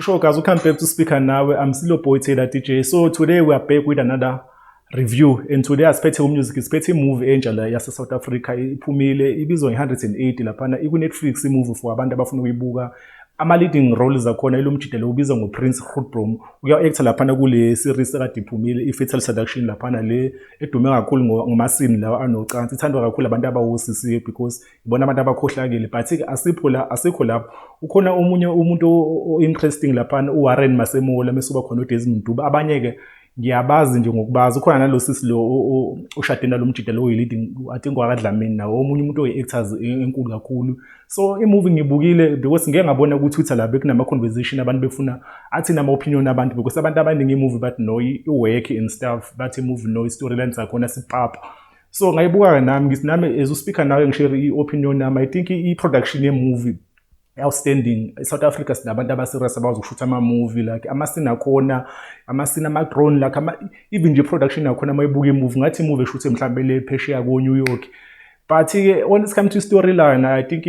Sure, guys, we come back to speaker now. I'm Silo Boy Taylor DJ. So today we are back with another review. And today I spethe music, spethe movie enjala yase South Africa iphumile ibizwa nge180 laphana iku-Netflix movie for abantu abafuna ukuyibuka. Ama-leading roles akhona ilomjidelo ubizwa ngoPrince Grootboom. Uya-actor laphana kule series ekade iphumile iFatal Seduction laphana le edume kakhulu ngomasini lawa anocansi. Ithandwa kakhulu abantu abawosisi because ibona abantu abakhohlakele but asikho lapho. Ukhona omunye umuntu interesting laphana uWarren Masemola mesuba khona uDesmond Duba. Abanye-ke ngiyabazi nje ngokubazi ukhona nalo sisi lo ushade nalo mjidelo oyi-leading I think wakadlamini nawo omunye umuntu oyi-actors enkulu kakhulu. So imovie ngibukile because ngeke ngabona ku-Twitter la bekunama conversation abantu befuna athi nama opinion abantu because abantu abaningi imovie bathi no i-work and stuff bathi imovie no i-storyline zakhona sipapa. So ngayibuka nami ngithi nami as uspeaker nawe ngishare i-opinion nami I think i-production ye-movie outstanding. South Africa sinabantu abaserious abazoshutha ama-movie like amascene akhona amascene ama-drone like even nje production akhona mayibuka imovie ngathi imovie eshuthe mhlambe le phesheya ko-New York. But when it comes to storyline I think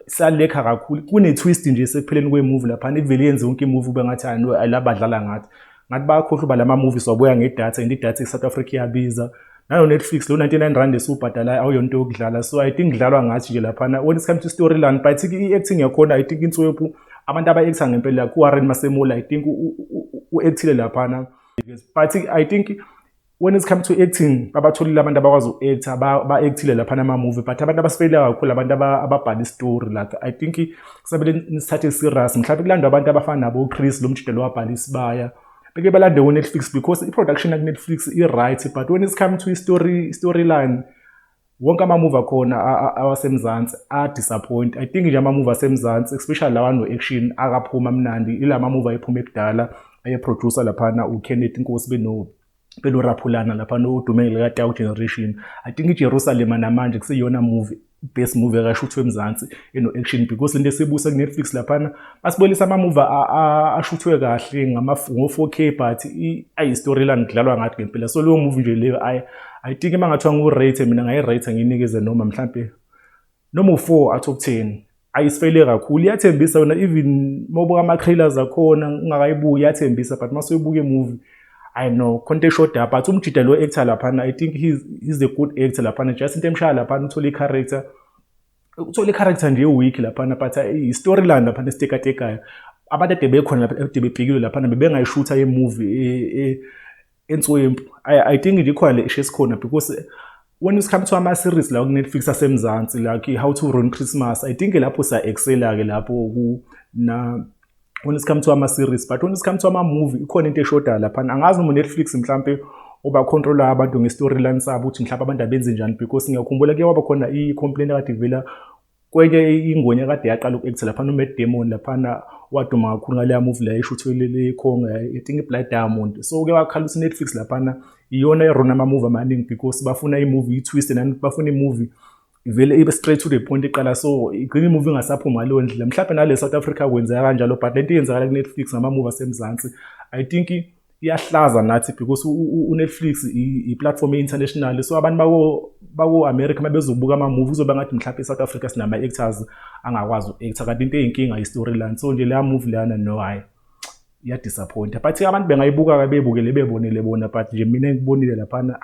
salekha kakhulu kune-twist nje sekupheleni kwe-movie lapha ivele yenze yonke imovie ube ngathi labadlala ngathi bayakhohlwa uba lama-movies wabuya ngedatha and idatha e-South Africa iyabiza. Nano Netflix lo 99 rand esubhadala awuyonto yokudlala. So I think kudlalwa ngathi nje laphana when it comes to storyline but i-acting yakhona I think inswephu abantu aba-actor ngempela ku-Warren Masemola I think u-actile laphana but I think when it comes to acting babatholile abantu abakwazi u-actor ba-actile laphana ama-movie but abantu abasifeyila kakhulu abantu ababhala i-story like I think kusabele nisithathe serious mhlawumbe kulandwa abantu abafana nabo Chris lo mjidelo wabhala isibaya beke balande ku-Netflix because i-production yaku-Netflix i-right but when it comes to storyline wonke ama-movie akhona awasemzansi a-disappoint. I think nje ama-movie asemzansi especially lawa no-action akaphuma mnandi ila ama-movie ayephuma ekudala aye-producer laphana uKenneth Nkosi benoraphulana laphana udumele ka-Tau Generation. I think iJerusalem namanje kusiyona movie best movie akashuthwe emzansi eno-action because lento esibusa ku-Netflix laphana basibonisa ama-movie ashuthwe kahle ngo-4K but ayi-storyline kudlalwa ngathi ngempela. So leyo movie nje leyo I think uma ngathiwa ngu-rate mina ngayi-rate ngiyinikeze noma mhlampe noma u-4 out of 10. Ayisifeyile kakhulu iyathembisa yona even mawubuka ama-trailers akhona ungakayibuki iyathembisa but mase uyibuka imovie I know konke shoda but umjidelo actor laphana I think he's a good actor laphana just into emshaya laphana uthola i-character nje weak laphana but i-storyline laphana esitekatekayo abantu ade bekhona lapha ade bebhekile laphana bebengayishutha ye-movie entswempu. I think nje ikhona le ishe esikhona because when it comes to ama-series la ku-Netflix asemzansi like How to Ruin Christmas I think lapho sa-excela-ke lapho na when it comes to ama-series but when it comes to ama-movie ikhona into eshoda laphana angazi noma uNetflix mhlampe oba-controller abantu nge-storyline sabo ukuthi mhlawumbe abantu abenze njani because ngiyakhumbula kuye waba khona i-complaint ekade ivela kwenye ingonya kade yaqala uku-actor laphana uMatt Damon laphana waduma kakhulu ngaleya movie la eshuthwele le-Congo I think i-Blood Diamond. So kuke wakhala ukuthi Netflix laphana iyona erona ama-movie amaningi because bafuna i-movie i-twist and bafuna i-movie ivele ibe straight to the point iqala so igcina imovie ingasaphuma ngaleyo ndlela mhlawumbe nale South Africa kwenzeka kanjalo but lento yenzakala ku-Netflix ngama-movie asemzansi I think iyahlaza nathi because uNetflix i-platform e-international so abantu bako-America mabezobuka ama-movie uzoba ngathi mhlawumbe eSouth Africa sinama-actors angakwazi u-actor kanti into eyinkinga i-storyline so nje leya movie lana no hayi iyadisappointa but abantu bengayibuka-ke bebukele bebonele bona but nje mina engibonile laphana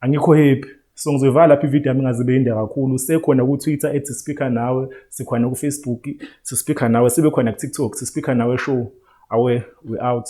angikho happy. So ngizoyivala lapha ivideo yami ingazibe yinde kakhulu. Sekhona ku-Twitter @speaker nawe, sikhona ku-Facebook speaker nawe, sibe khona ku-TikTok speaker nawe show. Awe we out.